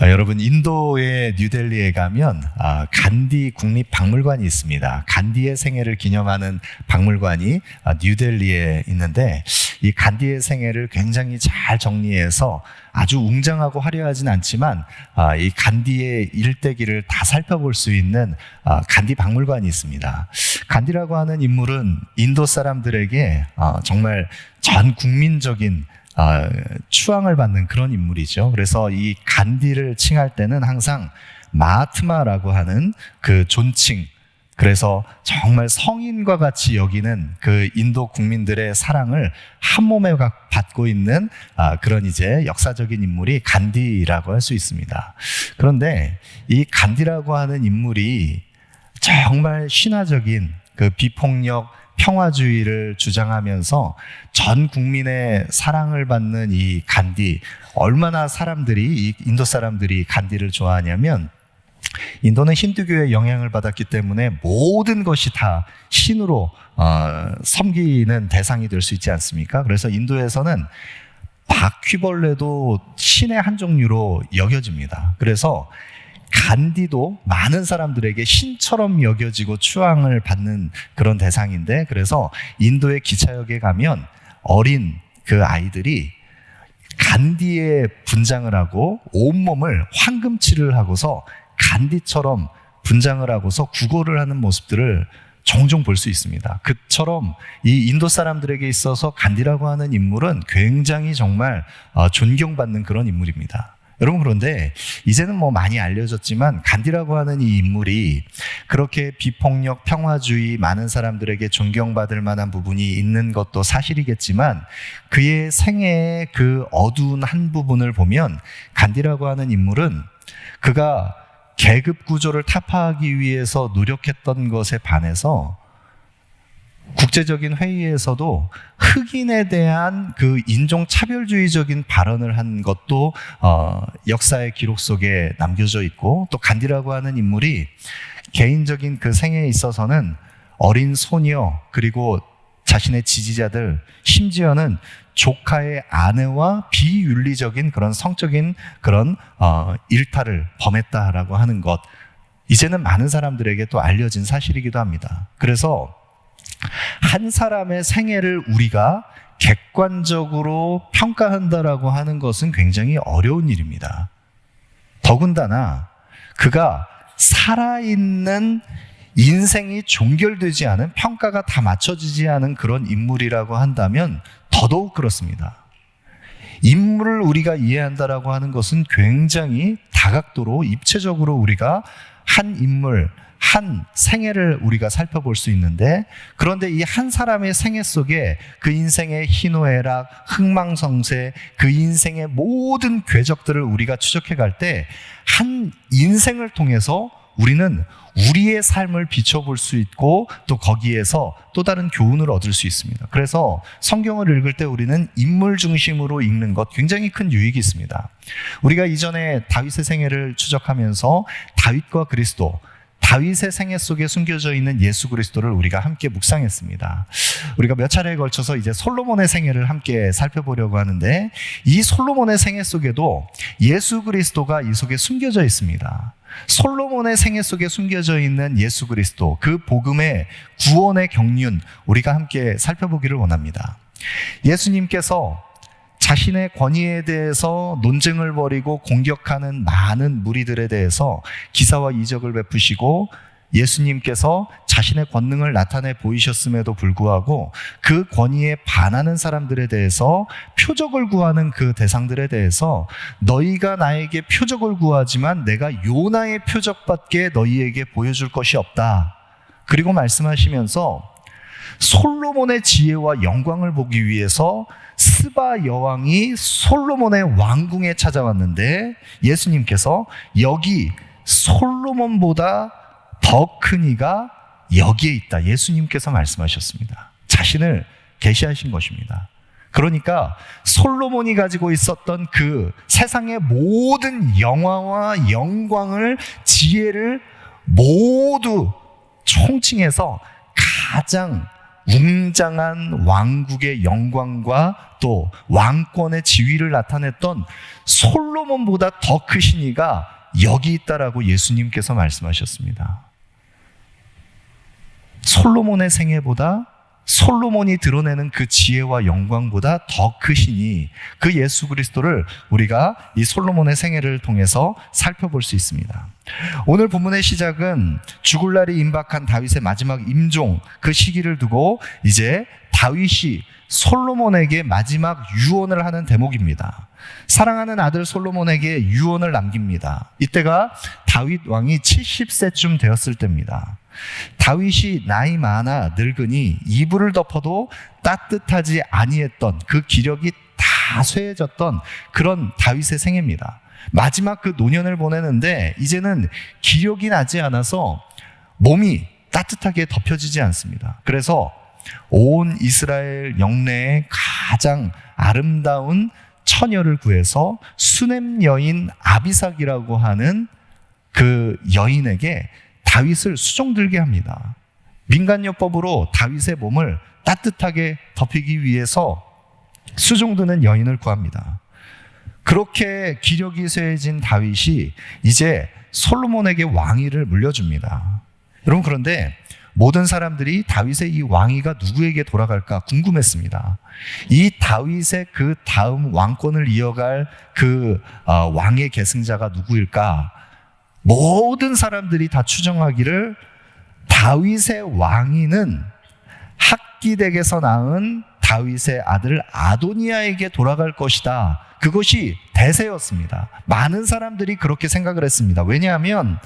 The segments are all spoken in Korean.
여러분, 인도의 뉴델리에 가면 간디 국립박물관이 있습니다. 간디의 생애를 기념하는 박물관이 뉴델리에 있는데, 이 간디의 생애를 굉장히 잘 정리해서 아주 웅장하고 화려하진 않지만 이 간디의 일대기를 다 살펴볼 수 있는 간디 박물관이 있습니다. 간디라고 하는 인물은 인도 사람들에게 정말 전 국민적인 추앙을 받는 그런 인물이죠. 그래서 이 간디를 칭할 때는 항상 마하트마라고 하는 그 존칭, 그래서 정말 성인과 같이 여기는 그 인도 국민들의 사랑을 한 몸에 받고 있는 그런 이제 역사적인 인물이 간디라고 할 수 있습니다. 그런데 이 간디라고 하는 인물이 정말 신화적인 그 비폭력 평화주의를 주장하면서 전 국민의 사랑을 받는 이 간디, 얼마나 이 인도 사람들이 간디를 좋아하냐면, 인도는 힌두교의 영향을 받았기 때문에 모든 것이 다 신으로 섬기는 대상이 될 수 있지 않습니까? 그래서 인도에서는 바퀴벌레도 신의 한 종류로 여겨집니다. 그래서 간디도 많은 사람들에게 신처럼 여겨지고 추앙을 받는 그런 대상인데, 그래서 인도의 기차역에 가면 어린 그 아이들이 간디에 분장을 하고 온몸을 황금칠을 하고서 간디처럼 분장을 하고서 구걸을 하는 모습들을 종종 볼 수 있습니다. 그처럼 이 인도 사람들에게 있어서 간디라고 하는 인물은 굉장히 정말 존경받는 그런 인물입니다. 여러분, 그런데 이제는 많이 알려졌지만 간디라고 하는 이 인물이 그렇게 비폭력, 평화주의, 많은 사람들에게 존경받을 만한 부분이 있는 것도 사실이겠지만, 그의 생애의 그 어두운 한 부분을 보면 간디라고 하는 인물은 그가 계급 구조를 타파하기 위해서 노력했던 것에 반해서 국제적인 회의에서도 흑인에 대한 그 인종차별주의적인 발언을 한 것도 역사의 기록 속에 남겨져 있고, 또 간디라고 하는 인물이 개인적인 그 생애에 있어서는 어린 소녀, 그리고 자신의 지지자들, 심지어는 조카의 아내와 비윤리적인 그런 성적인 그런 일탈을 범했다라고 하는 것, 이제는 많은 사람들에게 또 알려진 사실이기도 합니다. 그래서 한 사람의 생애를 우리가 객관적으로 평가한다라고 하는 것은 굉장히 어려운 일입니다. 더군다나 그가 살아있는 인생이 종결되지 않은, 평가가 다 맞춰지지 않은 그런 인물이라고 한다면 더더욱 그렇습니다. 인물을 우리가 이해한다라고 하는 것은 굉장히 다각도로 입체적으로 우리가 한 인물, 한 생애를 우리가 살펴볼 수 있는데, 그런데 이 한 사람의 생애 속에 그 인생의 희노애락, 흥망성쇠, 그 인생의 모든 궤적들을 우리가 추적해 갈 때 한 인생을 통해서 우리는 우리의 삶을 비춰볼 수 있고, 또 거기에서 또 다른 교훈을 얻을 수 있습니다. 그래서 성경을 읽을 때 우리는 인물 중심으로 읽는 것, 굉장히 큰 유익이 있습니다. 우리가 이전에 다윗의 생애를 추적하면서 다윗과 그리스도, 다윗의 생애 속에 숨겨져 있는 예수 그리스도를 우리가 함께 묵상했습니다. 우리가 몇 차례에 걸쳐서 이제 솔로몬의 생애를 함께 살펴보려고 하는데, 이 솔로몬의 생애 속에도 예수 그리스도가 이 속에 숨겨져 있습니다. 솔로몬의 생애 속에 숨겨져 있는 예수 그리스도, 그 복음의 구원의 경륜, 우리가 함께 살펴보기를 원합니다. 예수님께서 자신의 권위에 대해서 논쟁을 벌이고 공격하는 많은 무리들에 대해서 기사와 이적을 베푸시고, 예수님께서 자신의 권능을 나타내 보이셨음에도 불구하고 그 권위에 반하는 사람들에 대해서, 표적을 구하는 그 대상들에 대해서 너희가 나에게 표적을 구하지만 내가 요나의 표적밖에 너희에게 보여줄 것이 없다. 그리고 말씀하시면서 솔로몬의 지혜와 영광을 보기 위해서 스바 여왕이 솔로몬의 왕궁에 찾아왔는데, 예수님께서 여기 솔로몬보다 더 큰 이가 여기에 있다, 예수님께서 말씀하셨습니다. 자신을 계시하신 것입니다. 그러니까 솔로몬이 가지고 있었던 그 세상의 모든 영화와 영광을, 지혜를 모두 총칭해서 가장 웅장한 왕국의 영광과 또 왕권의 지위를 나타냈던 솔로몬보다 더 크신 이가 여기 있다라고 예수님께서 말씀하셨습니다. 솔로몬의 생애보다, 솔로몬이 드러내는 그 지혜와 영광보다 더 크시니 그 예수 그리스도를 우리가 이 솔로몬의 생애를 통해서 살펴볼 수 있습니다. 오늘 본문의 시작은 죽을 날이 임박한 다윗의 마지막 임종, 그 시기를 두고 이제 다윗이 솔로몬에게 마지막 유언을 하는 대목입니다. 사랑하는 아들 솔로몬에게 유언을 남깁니다. 이때가 다윗 왕이 70세쯤 되었을 때입니다. 다윗이 나이 많아 늙으니 이불을 덮어도 따뜻하지 아니했던, 그 기력이 다 쇠해졌던 그런 다윗의 생애입니다. 마지막 그 노년을 보내는데 이제는 기력이 나지 않아서 몸이 따뜻하게 덮여지지 않습니다. 그래서 온 이스라엘 영내에 가장 아름다운 처녀를 구해서 수넴 여인 아비삭이라고 하는 그 여인에게 다윗을 수종들게 합니다. 민간요법으로 다윗의 몸을 따뜻하게 덮이기 위해서 수종드는 여인을 구합니다. 그렇게 기력이 쇠해진 다윗이 이제 솔로몬에게 왕위를 물려줍니다. 여러분, 그런데 모든 사람들이 다윗의 이 왕위가 누구에게 돌아갈까 궁금했습니다. 이 다윗의 그 다음 왕권을 이어갈 그 왕의 계승자가 누구일까? 모든 사람들이 다 추정하기를 다윗의 왕위는 학기댁에서 낳은 다윗의 아들 아도니아에게 돌아갈 것이다. 그것이 대세였습니다. 많은 사람들이 그렇게 생각을 했습니다. 왜냐하면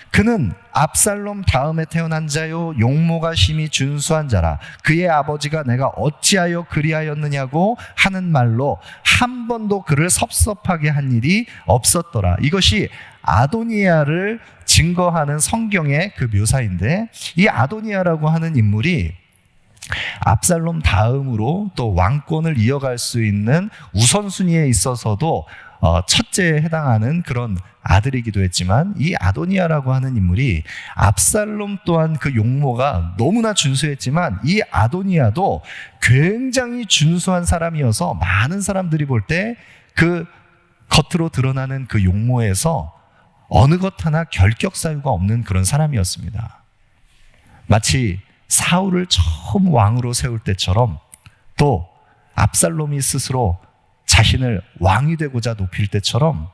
그는 압살롬 다음에 태어난 자요, 용모가 심히 준수한 자라. 그의 아버지가 내가 어찌하여 그리하였느냐고 하는 말로 한 번도 그를 섭섭하게 한 일이 없었더라. 이것이 아도니아를 증거하는 성경의 그 묘사인데, 이 아도니아라고 하는 인물이 압살롬 다음으로 또 왕권을 이어갈 수 있는 우선순위에 있어서도 첫째에 해당하는 그런 아들이기도 했지만, 이 아도니아라고 하는 인물이 압살롬 또한 그 용모가 너무나 준수했지만 이 아도니아도 굉장히 준수한 사람이어서 많은 사람들이 볼 때 그 겉으로 드러나는 그 용모에서 어느 것 하나 결격 사유가 없는 그런 사람이었습니다. 마치 사울을 처음 왕으로 세울 때처럼, 또 압살롬이 스스로 자신을 왕이 되고자 높일 때처럼,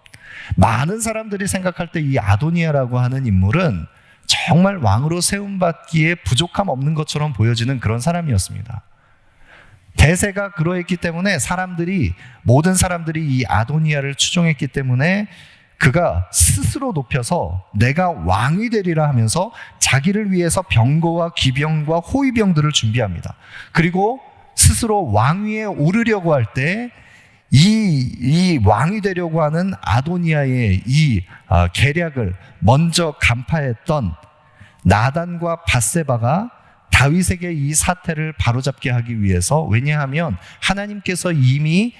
많은 사람들이 생각할 때 이 아도니아라고 하는 인물은 정말 왕으로 세움받기에 부족함 없는 것처럼 보여지는 그런 사람이었습니다. 대세가 그러했기 때문에 모든 사람들이 이 아도니아를 추종했기 때문에 그가 스스로 높여서 내가 왕이 되리라 하면서 자기를 위해서 병거와 기병과 호위병들을 준비합니다. 그리고 스스로 왕위에 오르려고 할 때 이 왕이 되려고 하는 아도니아의 이 계략을 먼저 간파했던 나단과 밧세바가 다윗에게 이 사태를 바로잡게 하기 위해서, 왜냐하면 하나님께서 이미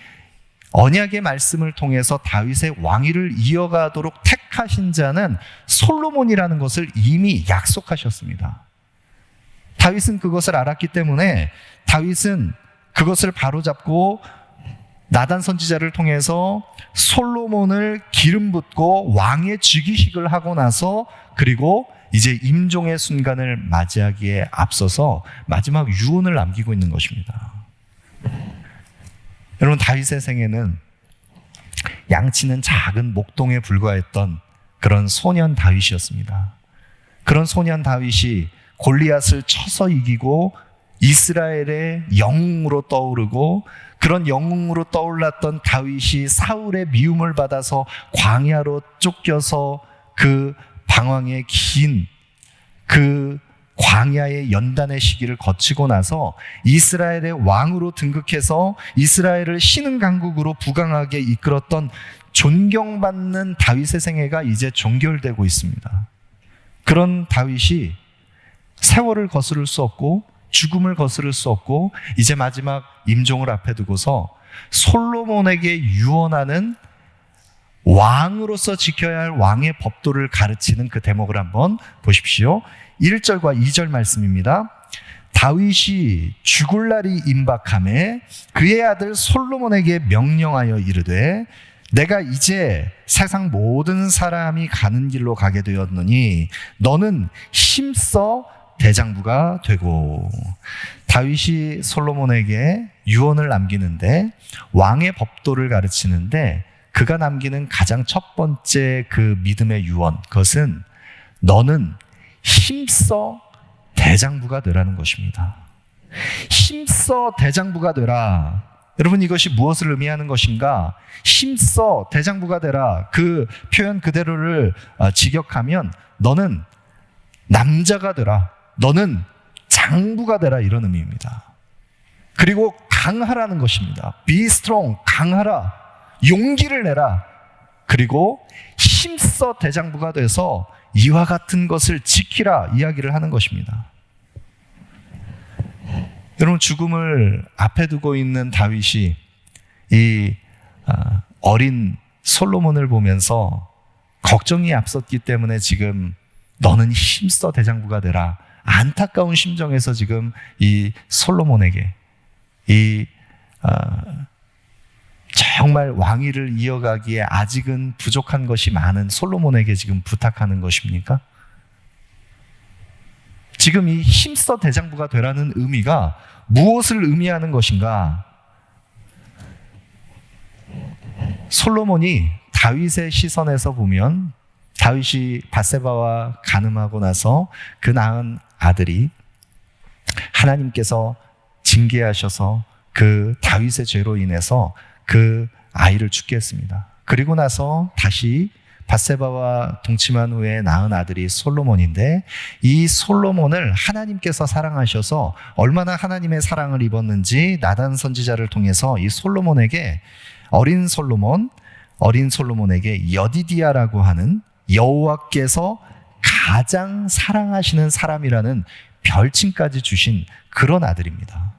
언약의 말씀을 통해서 다윗의 왕위를 이어가도록 택하신 자는 솔로몬이라는 것을 이미 약속하셨습니다. 다윗은 그것을 알았기 때문에 다윗은 그것을 바로잡고 나단 선지자를 통해서 솔로몬을 기름 붓고 왕의 즉위식을 하고 나서, 그리고 이제 임종의 순간을 맞이하기에 앞서서 마지막 유언을 남기고 있는 것입니다. 여러분, 다윗의 생애는 양치는 작은 목동에 불과했던 그런 소년 다윗이었습니다. 그런 소년 다윗이 골리앗을 쳐서 이기고 이스라엘의 영웅으로 떠오르고, 그런 영웅으로 떠올랐던 다윗이 사울의 미움을 받아서 광야로 쫓겨서 그 방황의 긴 그 광야의 연단의 시기를 거치고 나서 이스라엘의 왕으로 등극해서 이스라엘을 신흥 강국으로 부강하게 이끌었던 존경받는 다윗의 생애가 이제 종결되고 있습니다. 그런 다윗이 세월을 거스를 수 없고 죽음을 거스를 수 없고 이제 마지막 임종을 앞에 두고서 솔로몬에게 유언하는 왕으로서 지켜야 할 왕의 법도를 가르치는 그 대목을 한번 보십시오. 1절과 2절 말씀입니다. 다윗이 죽을 날이 임박함에 그의 아들 솔로몬에게 명령하여 이르되 내가 이제 세상 모든 사람이 가는 길로 가게 되었느니 너는 힘써 대장부가 되고. 다윗이 솔로몬에게 유언을 남기는데 왕의 법도를 가르치는데 그가 남기는 가장 첫 번째 그 믿음의 유언, 그것은 너는 힘써 대장부가 되라는 것입니다. 힘써 대장부가 되라. 여러분, 이것이 무엇을 의미하는 것인가? 힘써 대장부가 되라. 그 표현 그대로를 직역하면 너는 남자가 되라. 너는 장부가 되라, 이런 의미입니다. 그리고 강하라는 것입니다. Be strong, 강하라. 용기를 내라. 그리고 힘써 대장부가 돼서 이와 같은 것을 지키라 이야기를 하는 것입니다. 여러분, 죽음을 앞에 두고 있는 다윗이 이 어린 솔로몬을 보면서 걱정이 앞섰기 때문에 지금 너는 힘써 대장부가 되라, 안타까운 심정에서 지금 이 솔로몬에게 이 정말 왕위를 이어가기에 아직은 부족한 것이 많은 솔로몬에게 지금 부탁하는 것입니까? 지금 이 힘써 대장부가 되라는 의미가 무엇을 의미하는 것인가? 솔로몬이 다윗의 시선에서 보면 다윗이 밧세바와 간음하고 나서 그 낳은 아들이 하나님께서 징계하셔서 그 다윗의 죄로 인해서 그 아이를 죽게 했습니다. 그리고 나서 다시 밧세바와 동침한 후에 낳은 아들이 솔로몬인데, 이 솔로몬을 하나님께서 사랑하셔서 얼마나 하나님의 사랑을 입었는지 나단 선지자를 통해서 이 솔로몬에게 어린 솔로몬에게 여디디아라고 하는 여호와께서 가장 사랑하시는 사람이라는 별칭까지 주신 그런 아들입니다.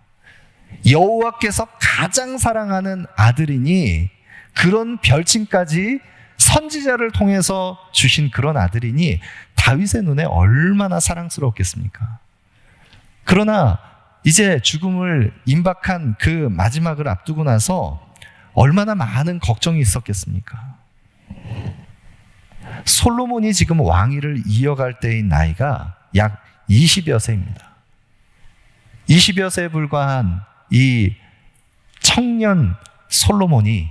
여호와께서 가장 사랑하는 아들이니, 그런 별칭까지 선지자를 통해서 주신 그런 아들이니 다윗의 눈에 얼마나 사랑스러웠겠습니까? 그러나 이제 죽음을 임박한 그 마지막을 앞두고 나서 얼마나 많은 걱정이 있었겠습니까? 솔로몬이 지금 왕위를 이어갈 때인 나이가 약 20여 세입니다. 20여 세에 불과한 이 청년 솔로몬이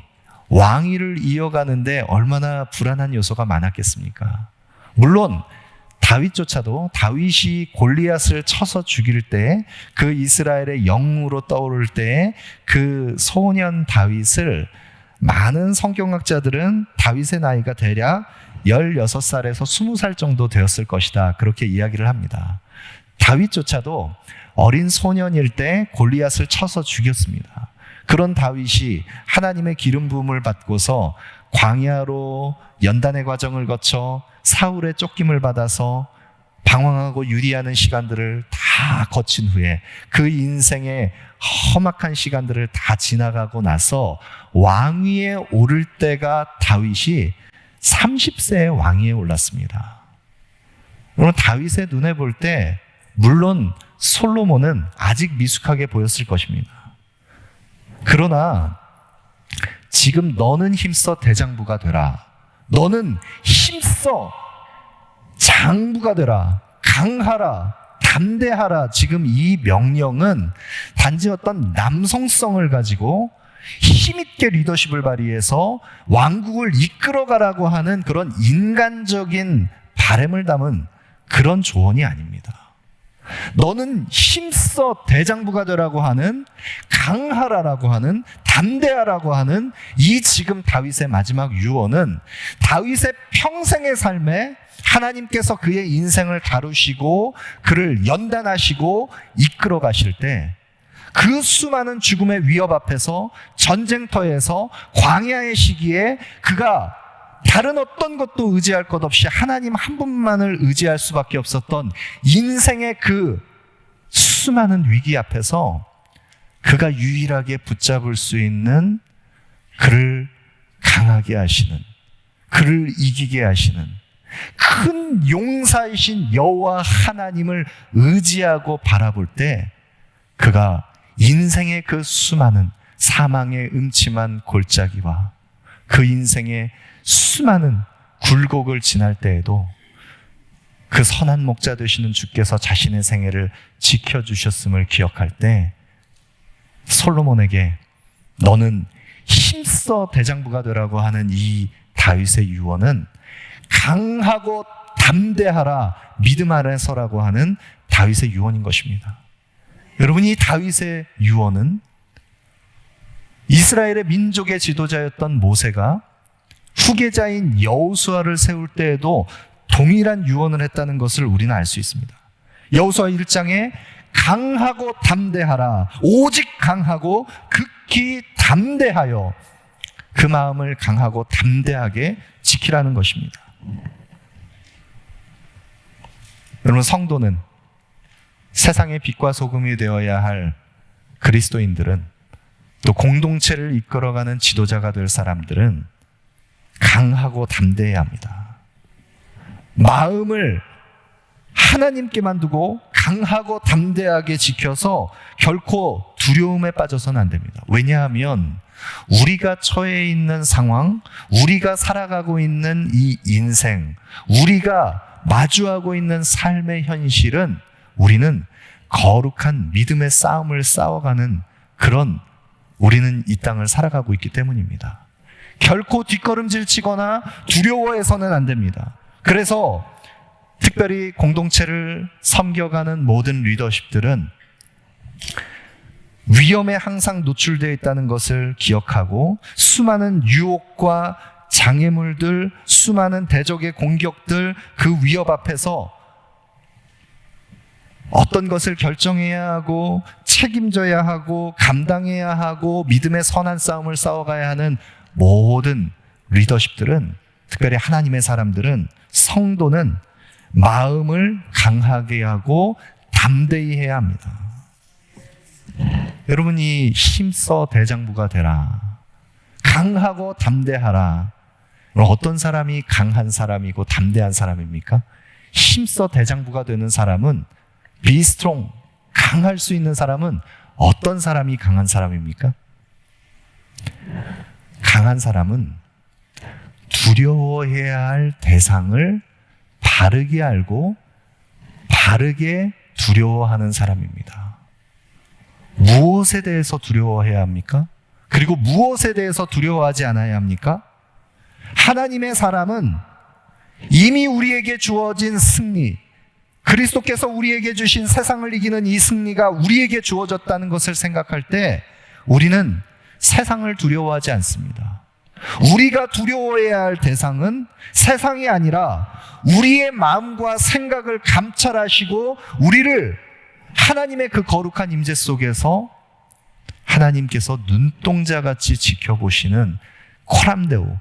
왕위를 이어가는데 얼마나 불안한 요소가 많았겠습니까? 물론 다윗조차도 다윗이 골리앗을 쳐서 죽일 때, 그 이스라엘의 영웅으로 떠오를 때 그 소년 다윗을 많은 성경학자들은 다윗의 나이가 대략 16살에서 20살 정도 되었을 것이다, 그렇게 이야기를 합니다. 다윗조차도 어린 소년일 때 골리앗을 쳐서 죽였습니다. 그런 다윗이 하나님의 기름 부음을 받고서 광야로 연단의 과정을 거쳐 사울의 쫓김을 받아서 방황하고 유리하는 시간들을 다 거친 후에 그 인생의 험악한 시간들을 다 지나가고 나서 왕위에 오를 때가 다윗이 30세에 왕위에 올랐습니다. 오늘 다윗의 눈에 볼 때 물론 솔로몬은 아직 미숙하게 보였을 것입니다. 그러나 지금 너는 힘써 대장부가 되라, 너는 힘써 장부가 되라, 강하라, 담대하라, 지금 이 명령은 단지 어떤 남성성을 가지고 힘있게 리더십을 발휘해서 왕국을 이끌어가라고 하는 그런 인간적인 바램을 담은 그런 조언이 아닙니다. 너는 힘써 대장부가 되라고 하는, 강하라라고 하는, 담대하라고 하는 이 지금 다윗의 마지막 유언은 다윗의 평생의 삶에 하나님께서 그의 인생을 다루시고 그를 연단하시고 이끌어 가실 때, 그 수많은 죽음의 위협 앞에서, 전쟁터에서, 광야의 시기에 그가 다른 어떤 것도 의지할 것 없이 하나님 한 분만을 의지할 수밖에 없었던 인생의 그 수많은 위기 앞에서 그가 유일하게 붙잡을 수 있는, 그를 강하게 하시는, 그를 이기게 하시는 큰 용사이신 여호와 하나님을 의지하고 바라볼 때 그가 인생의 그 수많은 사망의 음침한 골짜기와 그 인생의 수많은 굴곡을 지날 때에도 그 선한 목자 되시는 주께서 자신의 생애를 지켜주셨음을 기억할 때 솔로몬에게 너는 힘써 대장부가 되라고 하는 이 다윗의 유언은 강하고 담대하라 믿음 아래 서라고 하는 다윗의 유언인 것입니다. 여러분, 이 다윗의 유언은 이스라엘의 민족의 지도자였던 모세가 후계자인 여호수아를 세울 때에도 동일한 유언을 했다는 것을 우리는 알 수 있습니다. 여호수아 1장에 강하고 담대하라, 오직 강하고 극히 담대하여 그 마음을 강하고 담대하게 지키라는 것입니다. 여러분, 성도는 세상의 빛과 소금이 되어야 할 그리스도인들은, 또 공동체를 이끌어가는 지도자가 될 사람들은 강하고 담대해야 합니다. 마음을 하나님께만 두고 강하고 담대하게 지켜서 결코 두려움에 빠져서는 안 됩니다. 왜냐하면 우리가 처해 있는 상황, 우리가 살아가고 있는 이 인생, 우리가 마주하고 있는 삶의 현실은 우리는 거룩한 믿음의 싸움을 싸워가는 그런 우리는 이 땅을 살아가고 있기 때문입니다. 결코 뒷걸음질 치거나 두려워해서는 안 됩니다. 그래서 특별히 공동체를 섬겨가는 모든 리더십들은 위험에 항상 노출되어 있다는 것을 기억하고 수많은 유혹과 장애물들, 수많은 대적의 공격들, 그 위협 앞에서 어떤 것을 결정해야 하고 책임져야 하고 감당해야 하고 믿음의 선한 싸움을 싸워가야 하는 모든 리더십들은, 특별히 하나님의 사람들은, 성도는 마음을 강하게 하고 담대히 해야 합니다. 여러분이 힘써 대장부가 되라, 강하고 담대하라. 어떤 사람이 강한 사람이고 담대한 사람입니까? 힘써 대장부가 되는 사람은, be strong, 강할 수 있는 사람은 어떤 사람이 강한 사람입니까? 강한 사람은 두려워해야 할 대상을 바르게 알고 바르게 두려워하는 사람입니다. 무엇에 대해서 두려워해야 합니까? 그리고 무엇에 대해서 두려워하지 않아야 합니까? 하나님의 사람은 이미 우리에게 주어진 승리, 그리스도께서 우리에게 주신 세상을 이기는 이 승리가 우리에게 주어졌다는 것을 생각할 때 우리는 세상을 두려워하지 않습니다. 우리가 두려워해야 할 대상은 세상이 아니라 우리의 마음과 생각을 감찰하시고 우리를 하나님의 그 거룩한 임재 속에서 하나님께서 눈동자같이 지켜보시는 코람데오,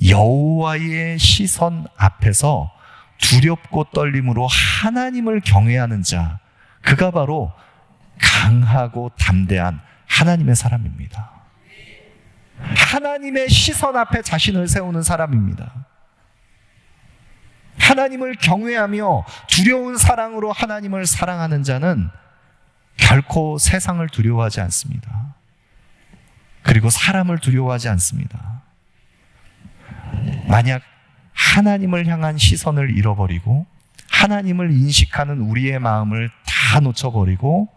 여호와의 시선 앞에서 두렵고 떨림으로 하나님을 경외하는 자, 그가 바로 강하고 담대한 하나님의 사람입니다. 하나님의 시선 앞에 자신을 세우는 사람입니다. 하나님을 경외하며 두려운 사랑으로 하나님을 사랑하는 자는 결코 세상을 두려워하지 않습니다. 그리고 사람을 두려워하지 않습니다. 만약 하나님을 향한 시선을 잃어버리고 하나님을 인식하는 우리의 마음을 다 놓쳐버리고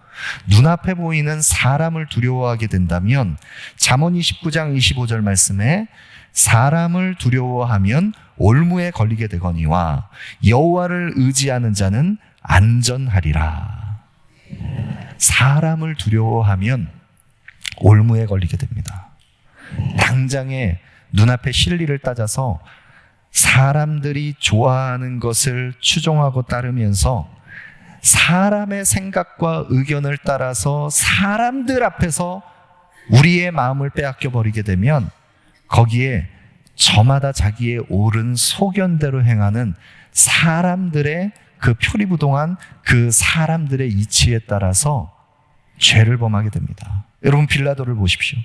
눈앞에 보이는 사람을 두려워하게 된다면 잠언 29장 25절 말씀에 사람을 두려워하면 올무에 걸리게 되거니와 여호와를 의지하는 자는 안전하리라. 사람을 두려워하면 올무에 걸리게 됩니다. 당장에 눈앞의 실리를 따져서 사람들이 좋아하는 것을 추종하고 따르면서 사람의 생각과 의견을 따라서 사람들 앞에서 우리의 마음을 빼앗겨 버리게 되면 거기에 저마다 자기의 옳은 소견대로 행하는 사람들의 그 표리부동한 그 사람들의 이치에 따라서 죄를 범하게 됩니다. 여러분, 빌라도를 보십시오.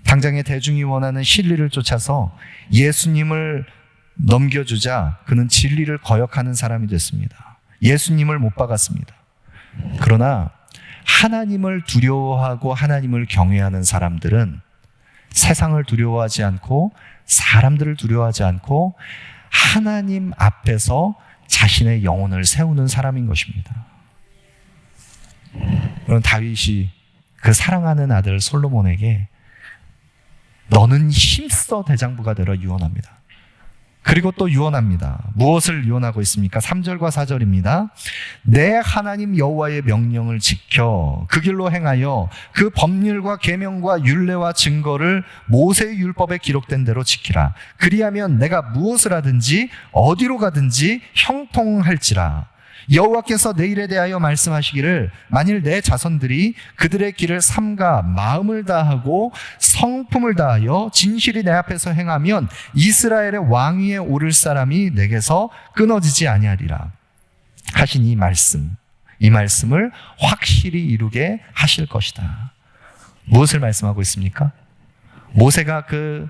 당장에 대중이 원하는 진리를 쫓아서 예수님을 넘겨주자 그는 진리를 거역하는 사람이 됐습니다. 예수님을 못 박았습니다. 그러나 하나님을 두려워하고 하나님을 경외하는 사람들은 세상을 두려워하지 않고 사람들을 두려워하지 않고 하나님 앞에서 자신의 영혼을 세우는 사람인 것입니다. 그럼 다윗이 그 사랑하는 아들 솔로몬에게 너는 힘써 대장부가 되라 유언합니다. 그리고 또 유언합니다. 무엇을 유언하고 있습니까? 3절과 4절입니다. 내 하나님 여호와의 명령을 지켜 그 길로 행하여 그 법률과 계명과 율례와 증거를 모세의 율법에 기록된 대로 지키라. 그리하면 내가 무엇을 하든지 어디로 가든지 형통할지라. 여호와께서 내 일에 대하여 말씀하시기를 만일 내 자손들이 그들의 길을 삼가 마음을 다하고 성품을 다하여 진실이 내 앞에서 행하면 이스라엘의 왕위에 오를 사람이 내게서 끊어지지 아니하리라 하신 이 말씀을 확실히 이루게 하실 것이다. 무엇을 말씀하고 있습니까? 모세가 그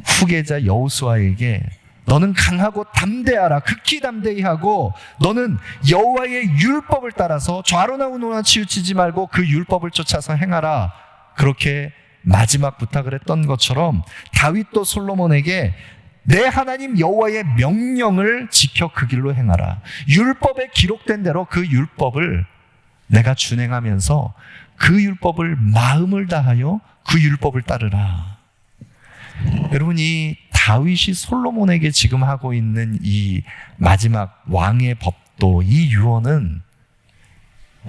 후계자 여호수아에게 너는 강하고 담대하라. 극히 담대히 하고 너는 여호와의 율법을 따라서 좌로나 우로나 치우치지 말고 그 율법을 쫓아서 행하라. 그렇게 마지막 부탁을 했던 것처럼 다윗도 솔로몬에게 내 하나님 여호와의 명령을 지켜 그 길로 행하라. 율법에 기록된 대로 그 율법을 내가 준행하면서 그 율법을 마음을 다하여 그 율법을 따르라. 여러분, 이 다윗이 솔로몬에게 지금 하고 있는 이 마지막 왕의 법도, 이 유언은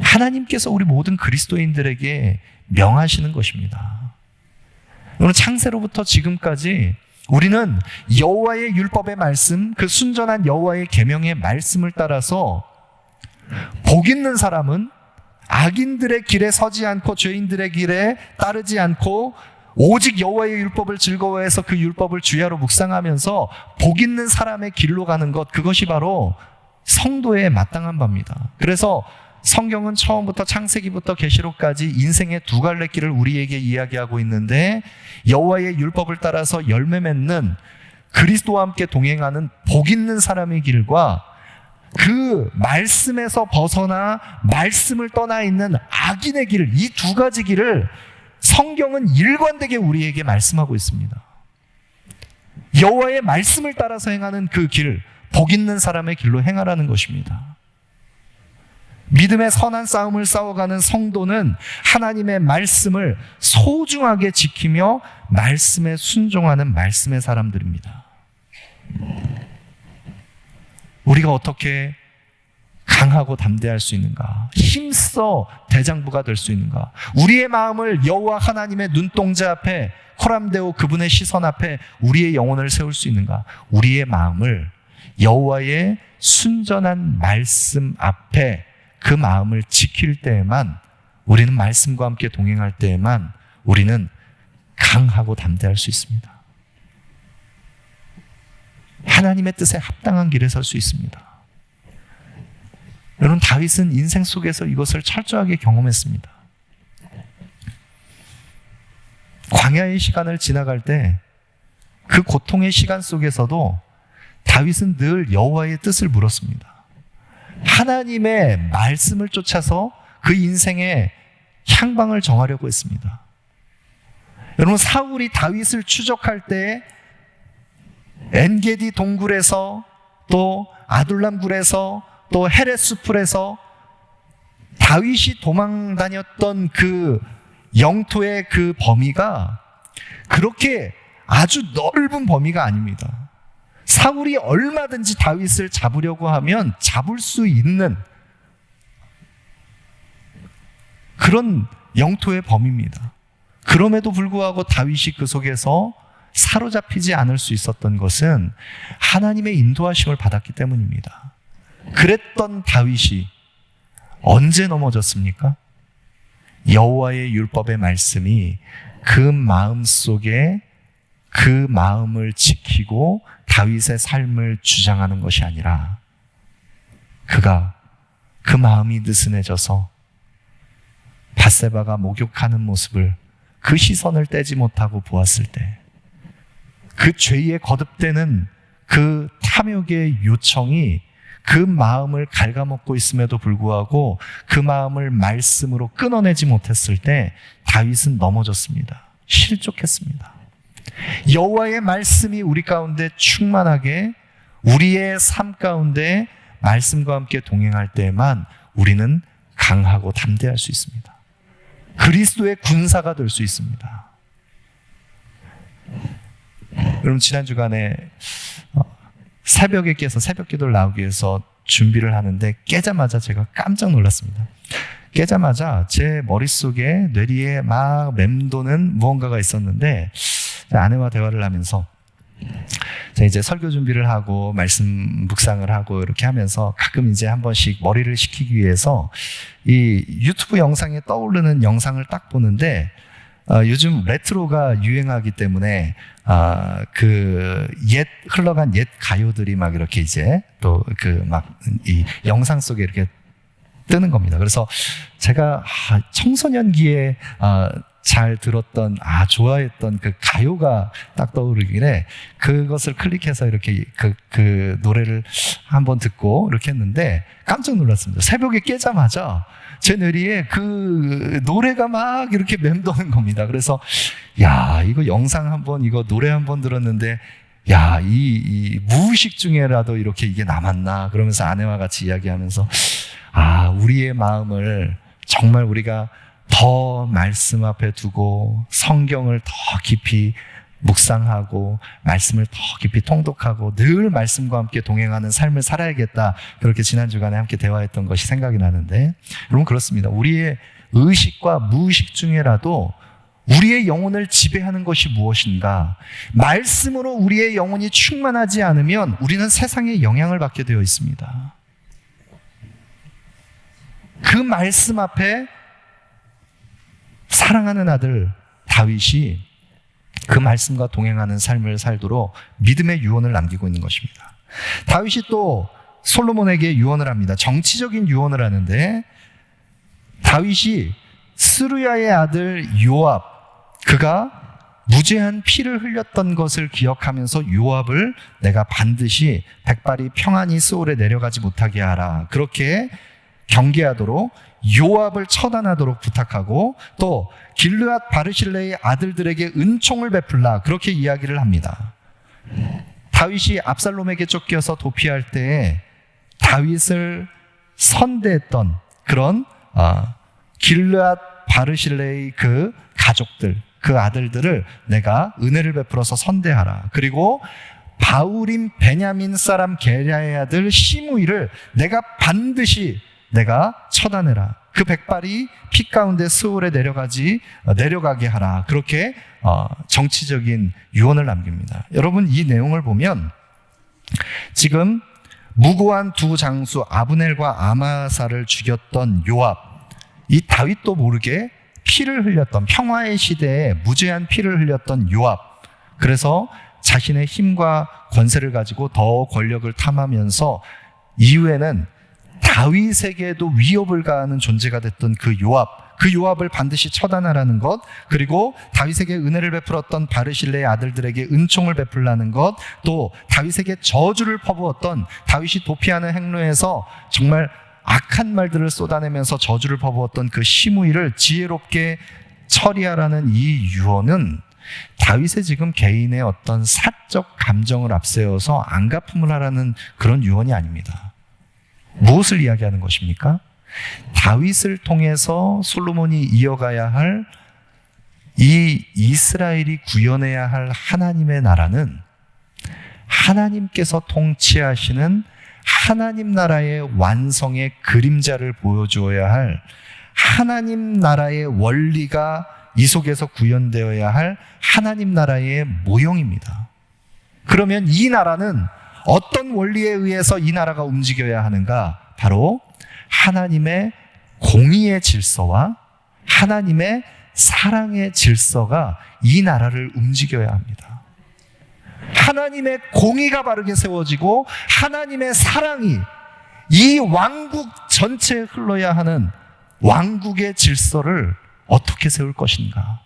하나님께서 우리 모든 그리스도인들에게 명하시는 것입니다. 오늘 창세로부터 지금까지 우리는 여호와의 율법의 말씀, 그 순전한 여호와의 계명의 말씀을 따라서 복 있는 사람은 악인들의 길에 서지 않고 죄인들의 길에 따르지 않고 오직 여호와의 율법을 즐거워해서 그 율법을 주야로 묵상하면서 복 있는 사람의 길로 가는 것, 그것이 바로 성도의 마땅한 바입니다. 그래서 성경은 처음부터 창세기부터 계시록까지 인생의 두 갈래 길을 우리에게 이야기하고 있는데, 여호와의 율법을 따라서 열매 맺는 그리스도와 함께 동행하는 복 있는 사람의 길과 그 말씀에서 벗어나 말씀을 떠나 있는 악인의 길, 이 두 가지 길을 성경은 일관되게 우리에게 말씀하고 있습니다. 여호와의 말씀을 따라서 행하는 그 길, 복 있는 사람의 길로 행하라는 것입니다. 믿음의 선한 싸움을 싸워가는 성도는 하나님의 말씀을 소중하게 지키며 말씀에 순종하는 말씀의 사람들입니다. 우리가 어떻게 강하고 담대할 수 있는가? 힘써 대장부가 될 수 있는가? 우리의 마음을 여호와 하나님의 눈동자 앞에, 코람데오 그분의 시선 앞에 우리의 영혼을 세울 수 있는가? 우리의 마음을 여호와의 순전한 말씀 앞에 그 마음을 지킬 때에만, 우리는 말씀과 함께 동행할 때에만 우리는 강하고 담대할 수 있습니다. 하나님의 뜻에 합당한 길에 설 수 있습니다. 여러분, 다윗은 인생 속에서 이것을 철저하게 경험했습니다. 광야의 시간을 지나갈 때 그 고통의 시간 속에서도 다윗은 늘 여호와의 뜻을 물었습니다. 하나님의 말씀을 쫓아서 그 인생의 향방을 정하려고 했습니다. 여러분, 사울이 다윗을 추적할 때 엔게디 동굴에서, 또 아둘람 굴에서, 또 헤레스풀에서 다윗이 도망 다녔던 그 영토의 그 범위가 그렇게 아주 넓은 범위가 아닙니다. 사울이 얼마든지 다윗을 잡으려고 하면 잡을 수 있는 그런 영토의 범위입니다. 그럼에도 불구하고 다윗이 그 속에서 사로잡히지 않을 수 있었던 것은 하나님의 인도하심을 받았기 때문입니다. 그랬던 다윗이 언제 넘어졌습니까? 여호와의 율법의 말씀이 그 마음 속에 그 마음을 지키고 다윗의 삶을 주장하는 것이 아니라, 그가 그 마음이 느슨해져서 밧세바가 목욕하는 모습을, 그 시선을 떼지 못하고 보았을 때, 그 죄에 거듭되는 그 탐욕의 요청이 그 마음을 갉아먹고 있음에도 불구하고 그 마음을 말씀으로 끊어내지 못했을 때 다윗은 넘어졌습니다. 실족했습니다. 여호와의 말씀이 우리 가운데 충만하게 우리의 삶 가운데 말씀과 함께 동행할 때에만 우리는 강하고 담대할 수 있습니다. 그리스도의 군사가 될 수 있습니다. 여러분, 지난 주간에 새벽에 깨서 새벽 기도를 나오기 위해서 준비를 하는데 깨자마자 제가 깜짝 놀랐습니다. 깨자마자 제 머릿속에 뇌리에 막 맴도는 무언가가 있었는데, 아내와 대화를 하면서 제가 이제 설교 준비를 하고 말씀 묵상을 하고 이렇게 하면서 가끔 이제 한 번씩 머리를 식히기 위해서 이 유튜브 영상에 떠오르는 영상을 딱 보는데, 요즘 레트로가 유행하기 때문에 그 흘러간 옛 가요들이 막 이렇게 이제 또 그 막 이 영상 속에 이렇게 뜨는 겁니다. 그래서 제가 청소년기에 잘 들었던 좋아했던 그 가요가 딱 떠오르길래 그것을 클릭해서 이렇게 그 노래를 한번 듣고 이렇게 했는데 깜짝 놀랐습니다. 새벽에 깨자마자 제 뇌리에 그 노래가 막 이렇게 맴도는 겁니다. 그래서 이거 영상 한번, 이거 노래 한번 들었는데 이 무의식 중에라도 이렇게 이게 남았나 그러면서 아내와 같이 이야기하면서 우리의 마음을 정말 우리가 더 말씀 앞에 두고 성경을 더 깊이 묵상하고 말씀을 더 깊이 통독하고 늘 말씀과 함께 동행하는 삶을 살아야겠다. 그렇게 지난 주간에 함께 대화했던 것이 생각이 나는데, 여러분 그렇습니다. 우리의 의식과 무의식 중에라도 우리의 영혼을 지배하는 것이 무엇인가? 말씀으로 우리의 영혼이 충만하지 않으면 우리는 세상에 영향을 받게 되어 있습니다. 그 말씀 앞에 사랑하는 아들 다윗이 그 말씀과 동행하는 삶을 살도록 믿음의 유언을 남기고 있는 것입니다. 다윗이 또 솔로몬에게 유언을 합니다. 정치적인 유언을 하는데, 다윗이 스루야의 아들 요압, 그가 무죄한 피를 흘렸던 것을 기억하면서 요압을 내가 반드시 백발이 평안히 스올에 내려가지 못하게 하라, 그렇게 경계하도록 요압을 처단하도록 부탁하고, 또 길르앗 바르실레의 아들들에게 은총을 베풀라, 그렇게 이야기를 합니다. 다윗이 압살롬에게 쫓겨서 도피할 때에 다윗을 선대했던 그런 길르앗 바르실레의 그 가족들, 그 아들들을 내가 은혜를 베풀어서 선대하라. 그리고 바우림 베냐민 사람 게랴의 아들 시므이를 내가 반드시 내가 처단해라. 그 백발이 피 가운데 스올에 내려가게 하라. 그렇게 정치적인 유언을 남깁니다. 여러분, 이 내용을 보면 지금 무고한 두 장수 아브넬과 아마사를 죽였던 요압, 이 다윗도 모르게 피를 흘렸던, 평화의 시대에 무죄한 피를 흘렸던 요압, 그래서 자신의 힘과 권세를 가지고 더 권력을 탐하면서 이후에는 다윗에게도 위협을 가하는 존재가 됐던 그 요압을 반드시 처단하라는 것, 그리고 다윗에게 은혜를 베풀었던 바르실레의 아들들에게 은총을 베풀라는 것, 또 다윗에게 저주를 퍼부었던, 다윗이 도피하는 행로에서 정말 악한 말들을 쏟아내면서 저주를 퍼부었던 그 시므이를 지혜롭게 처리하라는 이 유언은 다윗의 지금 개인의 어떤 사적 감정을 앞세워서 안갚음을 하라는 그런 유언이 아닙니다. 무엇을 이야기하는 것입니까? 다윗을 통해서 솔로몬이 이어가야 할, 이 이스라엘이 구현해야 할 하나님의 나라는 하나님께서 통치하시는 하나님 나라의 완성의 그림자를 보여주어야 할, 하나님 나라의 원리가 이 속에서 구현되어야 할 하나님 나라의 모형입니다. 그러면 이 나라는 어떤 원리에 의해서 이 나라가 움직여야 하는가? 바로 하나님의 공의의 질서와 하나님의 사랑의 질서가 이 나라를 움직여야 합니다. 하나님의 공의가 바르게 세워지고 하나님의 사랑이 이 왕국 전체에 흘러야 하는 왕국의 질서를 어떻게 세울 것인가?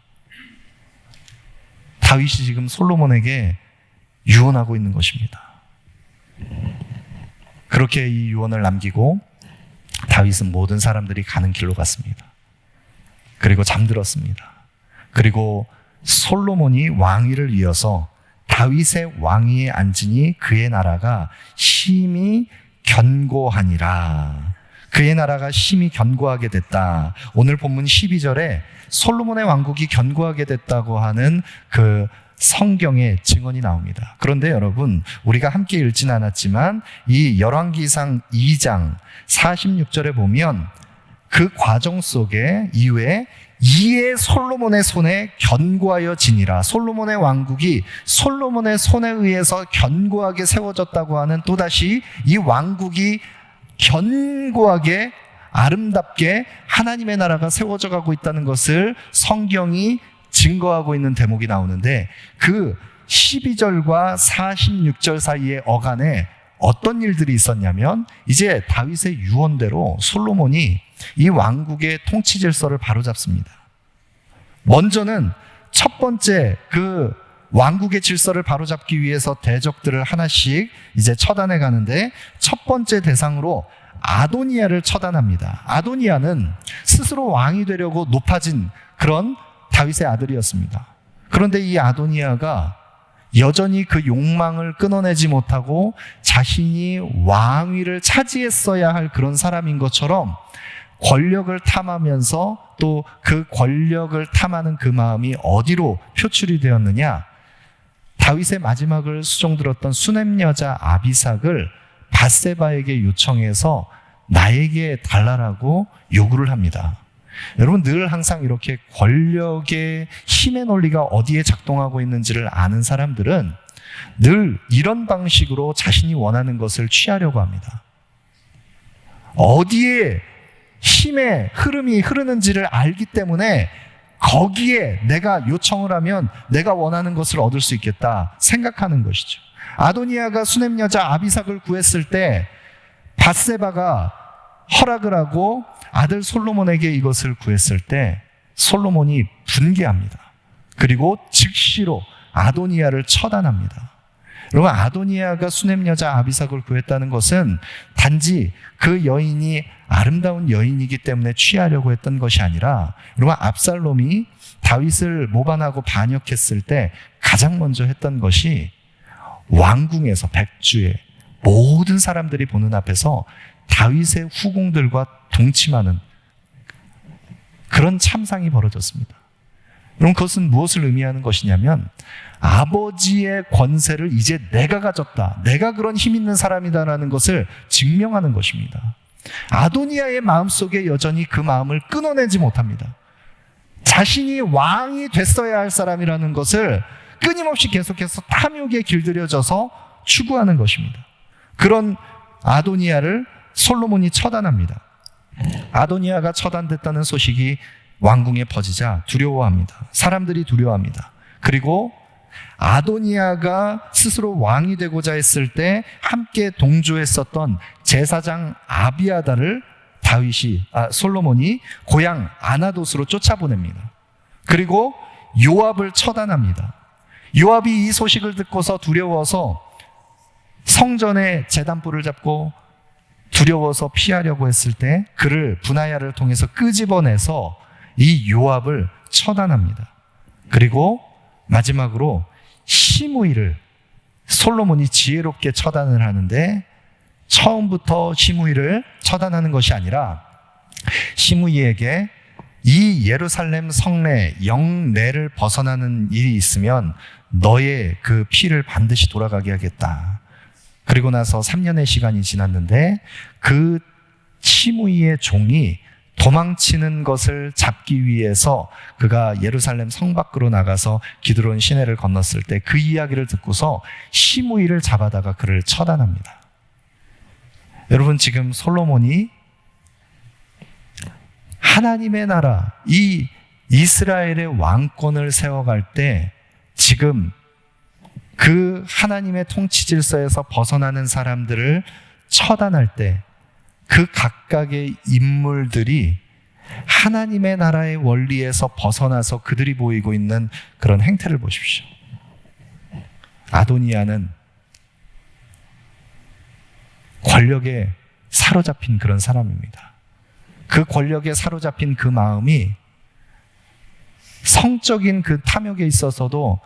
다윗이 지금 솔로몬에게 유언하고 있는 것입니다. 그렇게 이 유언을 남기고 다윗은 모든 사람들이 가는 길로 갔습니다. 그리고 잠들었습니다. 그리고 솔로몬이 왕위를 이어서 다윗의 왕위에 앉으니 그의 나라가 심히 견고하니라. 그의 나라가 심히 견고하게 됐다. 오늘 본문 12절에 솔로몬의 왕국이 견고하게 됐다고 하는 그 성경의 증언이 나옵니다. 그런데 여러분, 우리가 함께 읽진 않았지만 이 열왕기상 2장 46절에 보면 그 과정 속에 이후에 이에 솔로몬의 손에 견고하여 지니라. 솔로몬의 왕국이 솔로몬의 손에 의해서 견고하게 세워졌다고 하는, 또다시 이 왕국이 견고하게 아름답게 하나님의 나라가 세워져 가고 있다는 것을 성경이 증거하고 있는 대목이 나오는데, 그 12절과 46절 사이의 어간에 어떤 일들이 있었냐면, 이제 다윗의 유언대로 솔로몬이 이 왕국의 통치 질서를 바로잡습니다. 먼저는 첫 번째 그 왕국의 질서를 바로잡기 위해서 대적들을 하나씩 이제 처단해 가는데, 첫 번째 대상으로 아도니아를 처단합니다. 아도니아는 스스로 왕이 되려고 높아진 그런 다윗의 아들이었습니다. 그런데 이 아도니아가 여전히 그 욕망을 끊어내지 못하고 자신이 왕위를 차지했어야 할 그런 사람인 것처럼 권력을 탐하면서, 또 그 권력을 탐하는 그 마음이 어디로 표출이 되었느냐? 다윗의 마지막을 수종들었던 수냄 여자 아비삭을 밧세바에게 요청해서 나에게 달라라고 요구를 합니다. 여러분, 늘 항상 이렇게 권력의 힘의 논리가 어디에 작동하고 있는지를 아는 사람들은 늘 이런 방식으로 자신이 원하는 것을 취하려고 합니다. 어디에 힘의 흐름이 흐르는지를 알기 때문에 거기에 내가 요청을 하면 내가 원하는 것을 얻을 수 있겠다 생각하는 것이죠. 아도니아가 수냄 여자 아비삭을 구했을 때 밧세바가 허락을 하고 아들 솔로몬에게 이것을 구했을 때 솔로몬이 분개합니다. 그리고 즉시로 아도니아를 처단합니다. 여러분, 아도니아가 수냄 여자 아비삭을 구했다는 것은 단지 그 여인이 아름다운 여인이기 때문에 취하려고 했던 것이 아니라, 여러분, 압살롬이 다윗을 모반하고 반역했을 때 가장 먼저 했던 것이 왕궁에서 백주에 모든 사람들이 보는 앞에서 다윗의 후궁들과 동침하는 그런 참상이 벌어졌습니다. 여러분, 그것은 무엇을 의미하는 것이냐면, 아버지의 권세를 이제 내가 가졌다, 내가 그런 힘 있는 사람이다라는 것을 증명하는 것입니다. 아도니아의 마음속에 여전히 그 마음을 끊어내지 못합니다. 자신이 왕이 됐어야 할 사람이라는 것을 끊임없이 계속해서 탐욕에 길들여져서 추구하는 것입니다. 그런 아도니아를 솔로몬이 처단합니다. 아도니아가 처단됐다는 소식이 왕궁에 퍼지자 두려워합니다. 사람들이 두려워합니다. 그리고 아도니아가 스스로 왕이 되고자 했을 때 함께 동조했었던 제사장 아비아다를 솔로몬이 고향 아나돗으로 쫓아보냅니다. 그리고 요압을 처단합니다. 요압이 이 소식을 듣고서 두려워서 성전의 제단불을 잡고 두려워서 피하려고 했을 때 그를 분하야를 통해서 끄집어내서 이 요압을 처단합니다. 그리고 마지막으로 시므이를 솔로몬이 지혜롭게 처단을 하는데, 처음부터 시므이를 처단하는 것이 아니라 시므이에게 이 예루살렘 성내 영내를 벗어나는 일이 있으면 너의 그 피를 반드시 돌아가게 하겠다. 그리고 나서 3년의 시간이 지났는데 그 시므이의 종이 도망치는 것을 잡기 위해서 그가 예루살렘 성 밖으로 나가서 기드론 시내를 건넜을 때 그 이야기를 듣고서 시므이를 잡아다가 그를 처단합니다. 여러분, 지금 솔로몬이 하나님의 나라, 이 이스라엘의 왕권을 세워갈 때 지금 그 하나님의 통치 질서에서 벗어나는 사람들을 처단할 때 그 각각의 인물들이 하나님의 나라의 원리에서 벗어나서 그들이 보이고 있는 그런 행태를 보십시오. 권력에 사로잡힌 그런 사람입니다. 그 권력에 사로잡힌 그 마음이 성적인 그 탐욕에 있어서도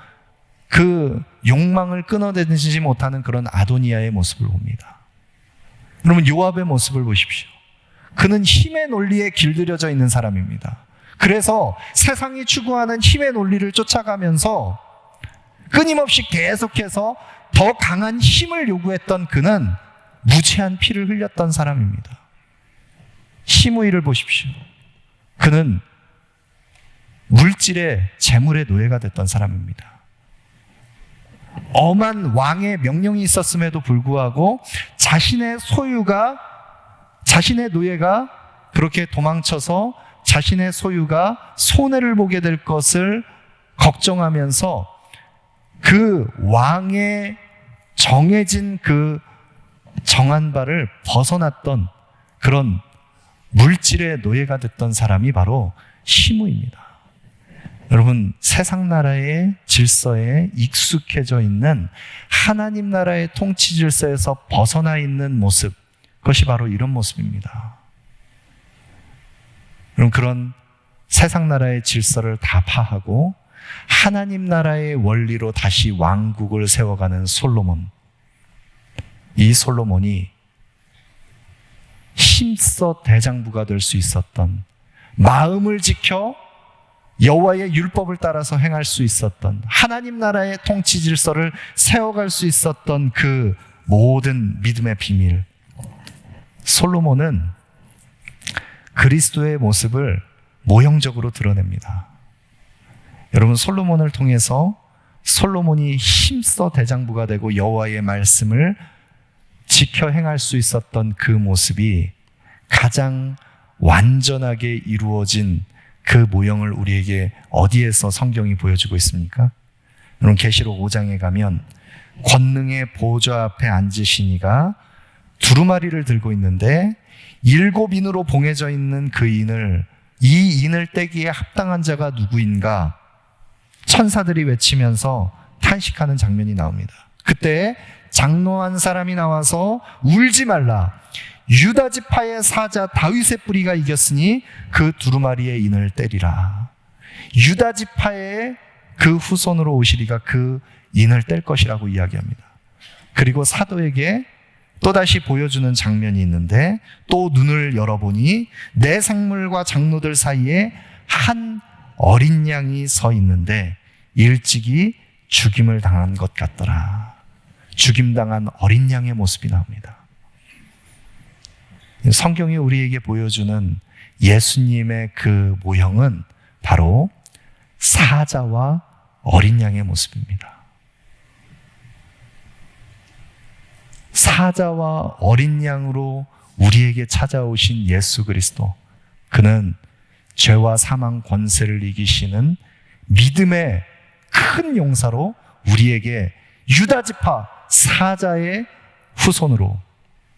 그 욕망을 끊어내지 못하는 그런 아도니아의 모습을 봅니다. 여러분, 요압의 모습을 보십시오. 그는 힘의 논리에 길들여져 있는 사람입니다. 그래서 세상이 추구하는 힘의 논리를 쫓아가면서 끊임없이 계속해서 더 강한 힘을 요구했던 그는 무지한 피를 흘렸던 사람입니다. 시므이를 보십시오. 그는 물질의 재물의 노예가 됐던 사람입니다. 엄한 왕의 명령이 있었음에도 불구하고 자신의 노예가 그렇게 도망쳐서 자신의 소유가 손해를 보게 될 것을 걱정하면서 그 왕의 정해진 그 정한 바를 벗어났던 그런 물질의 노예가 됐던 사람이 바로 시므이입니다. 여러분, 세상 나라의 질서에 익숙해져 있는 하나님 나라의 통치 질서에서 벗어나 있는 모습, 그것이 바로 이런 모습입니다. 여러분, 그런 세상 나라의 질서를 다 파하고 하나님 나라의 원리로 다시 왕국을 세워가는 솔로몬. 이 솔로몬이 힘써 대장부가 될 수 있었던, 마음을 지켜 여호와의 율법을 따라서 행할 수 있었던, 하나님 나라의 통치 질서를 세워갈 수 있었던 그 모든 믿음의 비밀, 솔로몬은 그리스도의 모습을 모형적으로 드러냅니다. 여러분, 솔로몬을 통해서 솔로몬이 힘써 대장부가 되고 여호와의 말씀을 지켜 행할 수 있었던 그 모습이 가장 완전하게 이루어진 그 모형을 우리에게 어디에서 성경이 보여주고 있습니까? 여러분, 계시록 5장에 가면 권능의 보좌 앞에 앉으시니가 두루마리를 들고 있는데 7인으로 봉해져 있는 그 인을, 이 인을 떼기에 합당한 자가 누구인가 천사들이 외치면서 탄식하는 장면이 나옵니다. 그때 장로 한 사람이 나와서 울지 말라, 유다 지파의 사자 다윗의 뿌리가 이겼으니 그 두루마리의 인을 때리라. 유다 지파의 그 후손으로 오시리가 그 인을 뗄 것이라고 이야기합니다. 그리고 사도에게 또다시 보여주는 장면이 있는데, 또 눈을 열어보니 내 생물과 장로들 사이에 한 어린 양이 서 있는데 일찍이 죽임을 당한 것 같더라. 죽임당한 어린 양의 모습이 나옵니다. 성경이 우리에게 보여주는 예수님의 그 모형은 바로 사자와 어린 양의 모습입니다. 사자와 어린 양으로 우리에게 찾아오신 예수 그리스도, 그는 죄와 사망 권세를 이기시는 믿음의 큰 용사로 우리에게 유다 지파 사자의 후손으로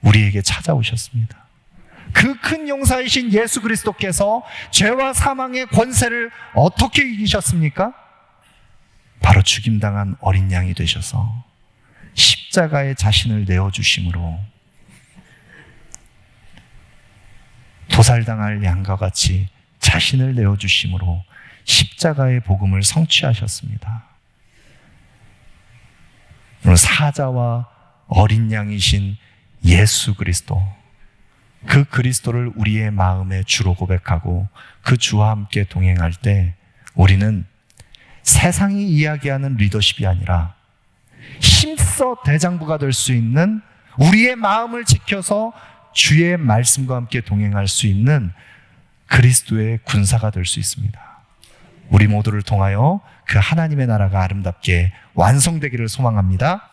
우리에게 찾아오셨습니다. 그 큰 용사이신 예수 그리스도께서 죄와 사망의 권세를 어떻게 이기셨습니까? 바로 죽임당한 어린 양이 되셔서 십자가에 자신을 내어주심으로 도살당할 양과 같이 자신을 내어주심으로 십자가의 복음을 성취하셨습니다. 사자와 어린 양이신 예수 그리스도, 그 그리스도를 우리의 마음의 주로 고백하고 그 주와 함께 동행할 때 우리는 세상이 이야기하는 리더십이 아니라 힘써 대장부가 될 수 있는, 우리의 마음을 지켜서 주의 말씀과 함께 동행할 수 있는 그리스도의 군사가 될 수 있습니다. 우리 모두를 통하여 그 하나님의 나라가 아름답게 완성되기를 소망합니다.